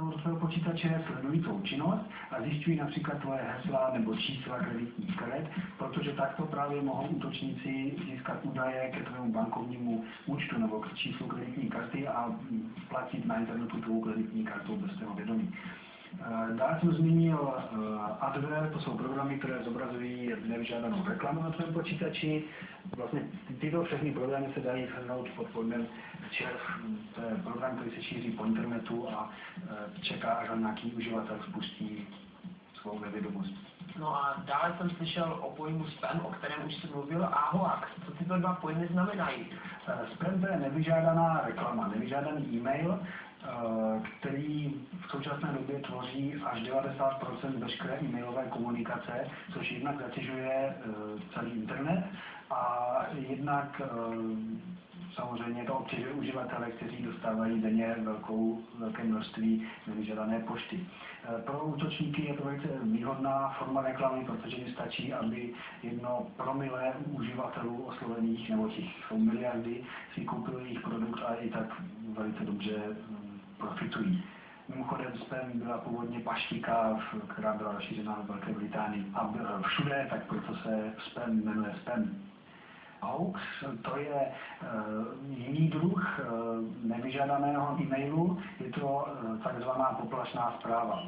do svého počítače, sledují tvou činnost a zjišťují například tvoje hesla nebo čísla kreditních karet, protože takto právě mohou útočníci získat údaje ke tvému bankovnímu účtu nebo k číslu kreditní karty a platit na internetu tvou kreditní kartou bez tvého vědomí. Dále jsem zmínil adware, to jsou programy, které zobrazují nevyžádanou reklamu na tvém počítači. Vlastně tyto všechny programy se dají shrnout pod pojmem červ. To je program, který se šíří po internetu a čeká, až ho nějaký uživatel spustí svou nevědomost. No a dále jsem slyšel o pojmu spam, o kterém už jsem mluvil, a hoax. Co tyto dva pojmy znamenají? Spam to je nevyžádaná reklama, nevyžádaný e-mail, který v současné době tvoří až 90% veškeré e-mailové komunikace, což jednak zatěžuje celý internet a jednak samozřejmě to obtěžuje uživatele, kteří dostávají denně velké množství nevyžádané pošty. Pro útočníky je to velice výhodná forma reklamy, protože jim stačí, aby 1% uživatelů oslovených, nebo těch jsou miliardy, si koupili jejich produkt a i tak velice dobře profitují. Mimochodem spam byla původně paštika, která byla rozšířena v Velké Británii a všude, tak proto se spam jmenuje spam. Hoax, to je jiný druh nevyžádaného e-mailu, je to takzvaná poplašná zpráva.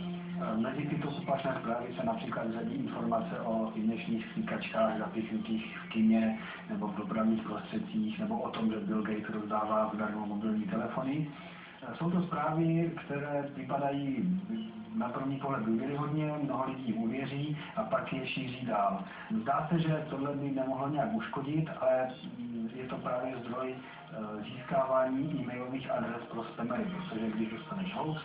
Mezi tyto poplašné zprávy se například řadí informace o injekčních stříkačkách zapíchnutých v kině nebo v dopravních prostředcích, nebo o tom, že Bill Gates rozdává zdarma mobilní telefony. Jsou to zprávy, které vypadají na první pohled důvěryhodně, mnoho lidí uvěří a pak je šíří dál. Zdá se, že tohle by nemohlo nějak uškodit, ale je to právě zdroj získávání e-mailových adres pro spamery, protože když dostaneš hoax,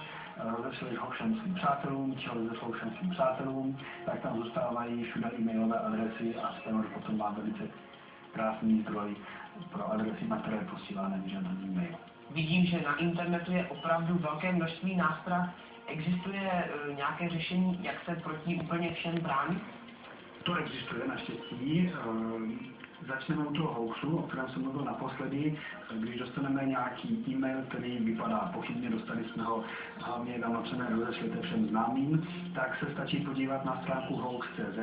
rozešleš ho všem svým přátelům, či ho rozešlou všem svým přátelům, tak tam zůstávají všude e-mailové adresy a spamer potom má velice krásný zdroj pro adresy, na které posílá nevyžádaný e-mail. Vidím, že na internetu je opravdu velké množství nástrah. Existuje nějaké řešení, jak se proti úplně všem bránit? To existuje naštěstí. Začneme u toho hoaxu, o kterém jsem mluvil naposledy. Když dostaneme nějaký e-mail, který vypadá pochybně, dostali jsme ho hlavně napsané rozešlete všem známým, tak se stačí podívat na stránku hoax.cz,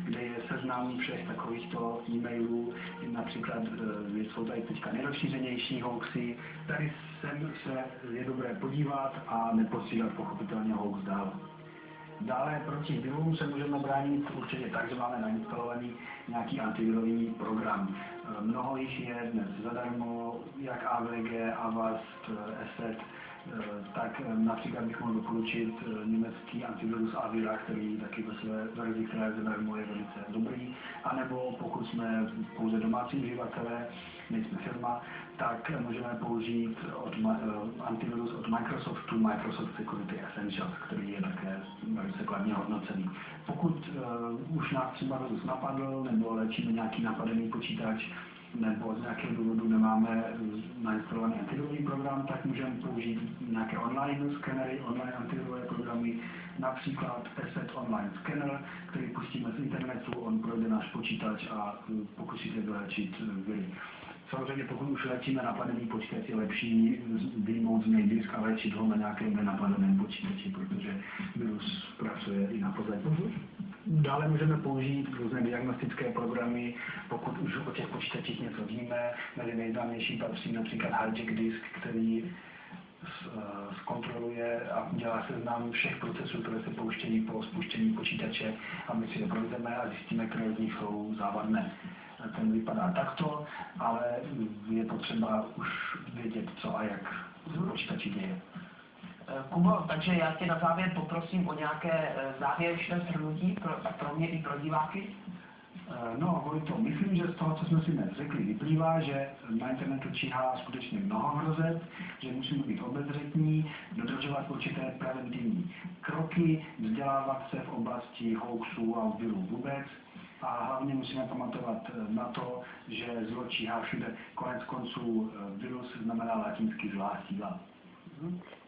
kde je seznam všech takovýchto e-mailů. Například jsou tady teďka nejrozšířenější hoaxy. Tady se je dobré podívat a neposílat pochopitelně hoax dál. Dále proti virům se můžeme bránit určitě tak, že máme nainstalovaný nějaký antivirový program. Mnoho jich je dnes zadarmo, jak AVG, Avast, ESET, tak například bych mohl doporučit německý antivirus Avira, který taky ve své verzi, která je zadarmo, je velice dobrý. A nebo pokud jsme pouze domácí uživatelé, nejsme firma, tak můžeme použít antivirus od Microsoftu, Microsoft Security Essentials, který je také velice kladně hodnocený. Pokud už nás třeba virus napadl, nebo léčíme nějaký napadený počítač, nebo z nějakého důvodu nemáme nainstalovaný antivirový program, tak můžeme použít nějaké online skenery, online antivirové programy, například ESET Online Scanner, který pustíme z internetu, on projde náš počítač a pokusí se vyléčit viry. Samozřejmě pokud už léčíme napadený počítač, je lepší vyjmout z něj disk a léčit ho na nějakém nenapadeném počítači, protože virus pracuje i na pozadí. Dále můžeme použít různé diagnostické programy, pokud už o těch počítačích něco víme. Mezi nejznámější patří například Hijack Disk, který zkontroluje a dělá seznam všech procesů, které se pouštějí po spuštění počítače a my si je projdeme a zjistíme, které z nich jsou závadné. Ten vypadá takto, ale je potřeba už vědět, co a jak se počítači děje. Kubo, takže já tě na závěr poprosím o nějaké závěrečné shrnutí pro mě i pro diváky. No, Vojto, myslím, že z toho, co jsme si dnes řekli, vyplývá, že na internetu číhá skutečně mnoho hrozeb, že musíme být obezřetní, dodržovat určité preventivní kroky, vzdělávat se v oblasti hoaxů a virů vůbec. A hlavně musíme pamatovat na to, že zlo číhá všude. Konec konců virus znamená latinsky zlá síla.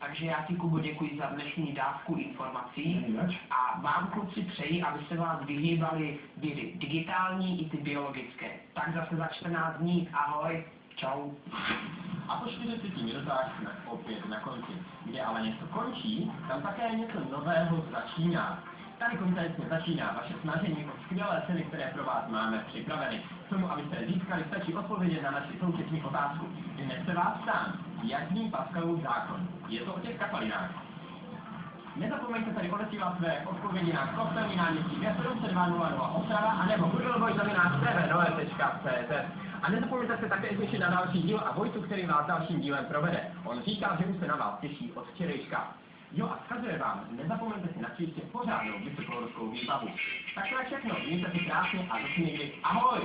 Takže já ti, Kubo, děkuji za dnešní dávku informací a vám, kluci, přeji, aby se vás vyhýbaly viry digitální i ty biologické. Tak zase za 14 dní. Ahoj. Čau. A po 40 minutách jsme opět na konci. Kde ale něco končí, tam také něco nového začíná. Tady konkrétně začíná vaše snažení o skvělé ceny, které pro vás máme připraveny. K tomu, abyste je získali, stačí odpovědět na naši současní otázku. Dnes se vás ptám, jak zní Pascalův zákon? Je to o těch kapalinách. Nezapomeňte tady odesílat své odpovědi na kostelní náměstí 272 Ostrava anebo googlevoj.cz. A nezapomeňte se také těšit na další díl a Vojtu, který vás dalším dílem provede. On říká, že už se na vás těší od včerejška. Jo a vzkazuje vám, nezapomeňte si načíst pořádnou vysokohorskou výbavu. Tak to je všechno, mějte si krásně a zase někdy. Ahoj!